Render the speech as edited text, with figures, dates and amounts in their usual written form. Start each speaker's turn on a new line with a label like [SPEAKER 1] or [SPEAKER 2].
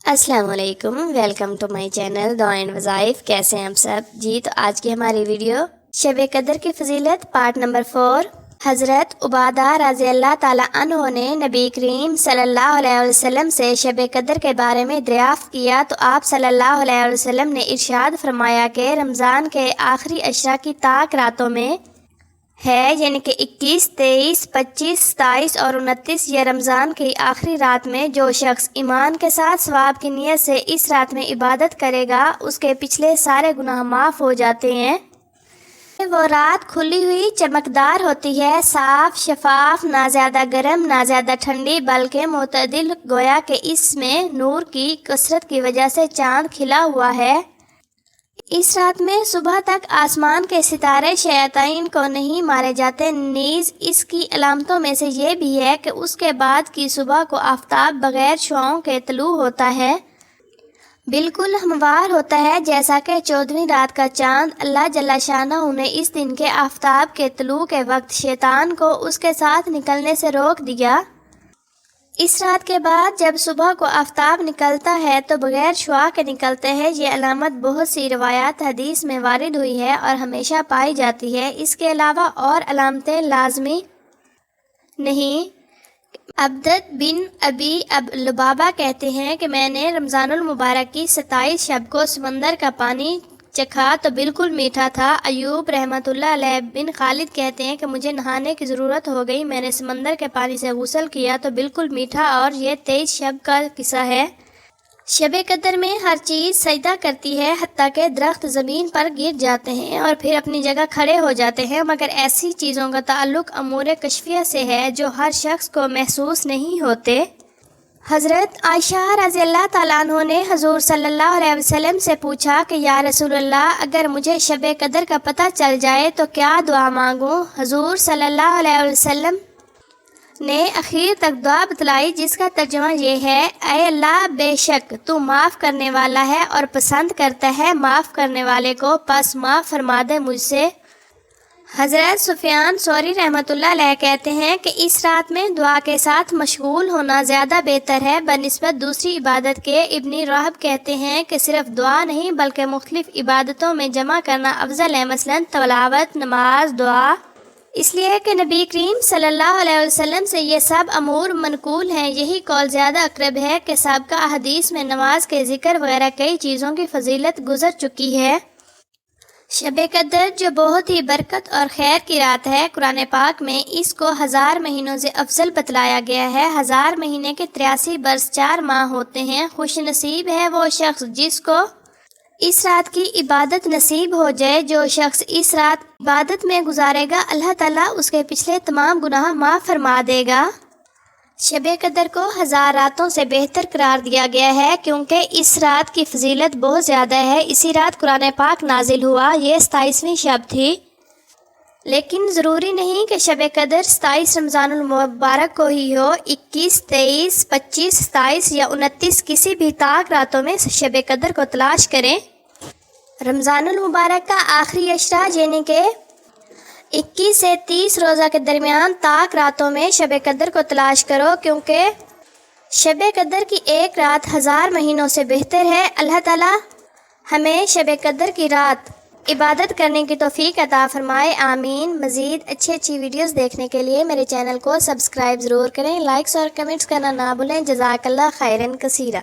[SPEAKER 1] السلام علیکم، welcome to my channel دعا اینڈ وظائف۔ کیسے ہیں ہم سب جی؟ تو آج کی ہماری ویڈیو شب قدر کی فضیلت پارٹ نمبر 4۔ حضرت عبادہ رضی اللہ تعالیٰ عنہ نے نبی کریم صلی اللہ علیہ وسلم سے شب قدر کے بارے میں دریافت کیا تو آپ صلی اللہ علیہ وسلم نے ارشاد فرمایا کہ رمضان کے آخری عشرہ کی طاق راتوں میں ہے، یعنی کہ 21، 23، 25، 27 اور 29 یہ رمضان کی آخری رات میں جو شخص ایمان کے ساتھ ثواب کی نیت سے اس رات میں عبادت کرے گا اس کے پچھلے سارے گناہ معاف ہو جاتے ہیں۔ وہ رات کھلی ہوئی چمکدار ہوتی ہے، صاف شفاف، نہ زیادہ گرم نہ زیادہ ٹھنڈی بلکہ معتدل، گویا کہ اس میں نور کی کثرت کی وجہ سے چاند کھلا ہوا ہے۔ اس رات میں صبح تک آسمان کے ستارے شیاطین کو نہیں مارے جاتے، نیز اس کی علامتوں میں سے یہ بھی ہے کہ اس کے بعد کی صبح کو آفتاب بغیر شعاؤں کے طلوع ہوتا ہے، بالکل ہموار ہوتا ہے جیسا کہ 14ویں رات کا چاند۔ اللہ جل شانہ نے اس دن کے آفتاب کے طلوع کے وقت شیطان کو اس کے ساتھ نکلنے سے روک دیا۔ اس رات کے بعد جب صبح کو آفتاب نکلتا ہے تو بغیر شعاع کے نکلتے ہیں۔ یہ علامت بہت سی روایات حدیث میں وارد ہوئی ہے اور ہمیشہ پائی جاتی ہے، اس کے علاوہ اور علامتیں لازمی نہیں۔ عبدت بن ابی لبابہ کہتے ہیں کہ میں نے رمضان المبارک کی 27 شب کو سمندر کا پانی چکھا تو بالکل میٹھا تھا۔ ایوب رحمۃ اللہ علیہ بن خالد کہتے ہیں کہ مجھے نہانے کی ضرورت ہو گئی، میں نے سمندر کے پانی سے غسل کیا تو بالکل میٹھا، اور یہ 23 شب کا قصہ ہے۔ شب قدر میں ہر چیز سجدہ کرتی ہے، حتیٰ کہ درخت زمین پر گر جاتے ہیں اور پھر اپنی جگہ کھڑے ہو جاتے ہیں، مگر ایسی چیزوں کا تعلق امور کشفیہ سے ہے جو ہر شخص کو محسوس نہیں ہوتے۔ حضرت عائشہ رضی اللہ تعالیٰ عنہ نے حضور صلی اللہ علیہ وسلم سے پوچھا کہ یا رسول اللہ، اگر مجھے شب قدر کا پتہ چل جائے تو کیا دعا مانگوں؟ حضور صلی اللہ علیہ وسلم نے اخیر تک دعا بتلائی جس کا ترجمہ یہ ہے: اے اللہ، بے شک تو معاف کرنے والا ہے اور پسند کرتا ہے معاف کرنے والے کو، پس معاف فرما دے مجھ سے۔ حضرت سفیان ثوری رحمۃ اللہ علیہ کہتے ہیں کہ اس رات میں دعا کے ساتھ مشغول ہونا زیادہ بہتر ہے بنسبت دوسری عبادت کے۔ ابن رہب کہتے ہیں کہ صرف دعا نہیں بلکہ مختلف عبادتوں میں جمع کرنا افضل ہے، مثلا تلاوت، نماز، دعا، اس لیے کہ نبی کریم صلی اللہ علیہ وسلم سے یہ سب امور منقول ہیں۔ یہی قول زیادہ اقرب ہے کہ سابقہ احادیث میں نماز کے ذکر وغیرہ کئی چیزوں کی فضیلت گزر چکی ہے۔ شب قدر جو بہت ہی برکت اور خیر کی رات ہے، قرآن پاک میں اس کو 1000 مہینوں سے افضل بتلایا گیا ہے۔ 1000 مہینے کے 83 برس 4 ماہ ہوتے ہیں۔ خوش نصیب ہے وہ شخص جس کو اس رات کی عبادت نصیب ہو جائے۔ جو شخص اس رات عبادت میں گزارے گا اللہ تعالیٰ اس کے پچھلے تمام گناہ معاف فرما دے گا۔ شب قدر کو 1000 راتوں سے بہتر قرار دیا گیا ہے کیونکہ اس رات کی فضیلت بہت زیادہ ہے۔ اسی رات قرآن پاک نازل ہوا، یہ 27ویں شب تھی، لیکن ضروری نہیں کہ شب قدر 27 رمضان المبارک کو ہی ہو۔ 21، 23، 25، 27 یا 29 کسی بھی طاق راتوں میں شب قدر کو تلاش کریں۔ رمضان المبارک کا آخری عشرہ یعنی کہ 21 سے 30 روزہ کے درمیان طاق راتوں میں شب قدر کو تلاش کرو، کیونکہ شب قدر کی ایک رات 1000 مہینوں سے بہتر ہے۔ اللہ تعالیٰ ہمیں شب قدر کی رات عبادت کرنے کی توفیق عطا فرمائے، آمین۔ مزید اچھی ویڈیوز دیکھنے کے لیے میرے چینل کو سبسکرائب ضرور کریں، لائکس اور کمنٹس کرنا نہ بھولیں۔ جزاک اللہ خیرن کثیرہ۔